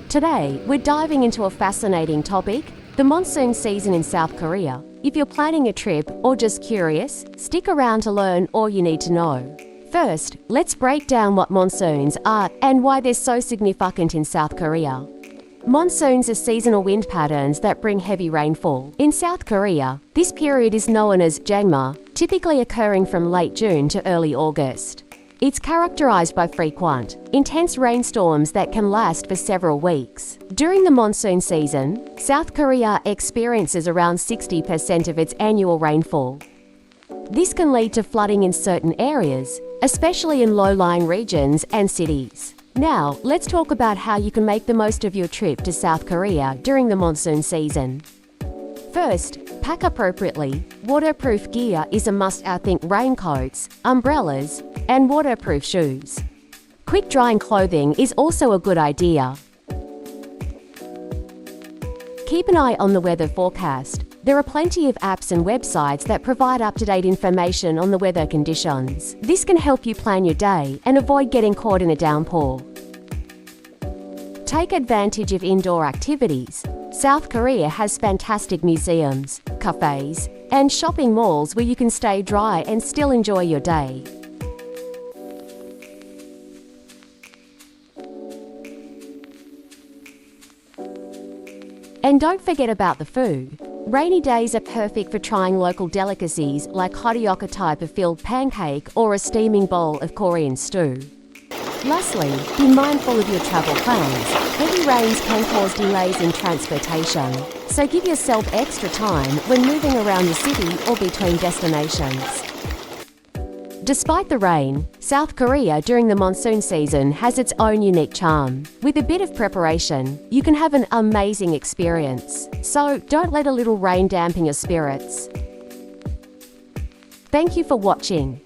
Today, we're diving into a fascinating topic, the monsoon season in South Korea. If you're planning a trip or just curious, stick around to learn all you need to know. First, let's break down what monsoons are and why they're so significant in South Korea. Monsoons are seasonal wind patterns that bring heavy rainfall. In South Korea, this period is known as Jangma, typically occurring from late June to early August. It's characterized by frequent, intense rainstorms that can last for several weeks. During the monsoon season, South Korea experiences around 60% of its annual rainfall. This can lead to flooding in certain areas, especially in low-lying regions and cities. Now, let's talk about how you can make the most of your trip to South Korea during the monsoon season. First, pack appropriately. Waterproof gear is a must-have. Think raincoats, umbrellas, and waterproof shoes. Quick drying clothing is also a good idea. Keep an eye on the weather forecast. There are plenty of apps and websites that provide up-to-date information on the weather conditions. This can help you plan your day and avoid getting caught in a downpour. Take advantage of indoor activities. South Korea has fantastic museums, cafes, and shopping malls where you can stay dry and still enjoy your day. And don't forget about the food. Rainy days are perfect for trying local delicacies like hottioka type of filled pancake or a steaming bowl of Korean stew. Lastly, be mindful of your travel plans. Heavy rains can cause delays in transportation, so give yourself extra time when moving around the city or between destinations. Despite the rain, South Korea during the monsoon season has its own unique charm. With a bit of preparation, you can have an amazing experience. So don't let a little rain dampen your spirits. Thank you for watching.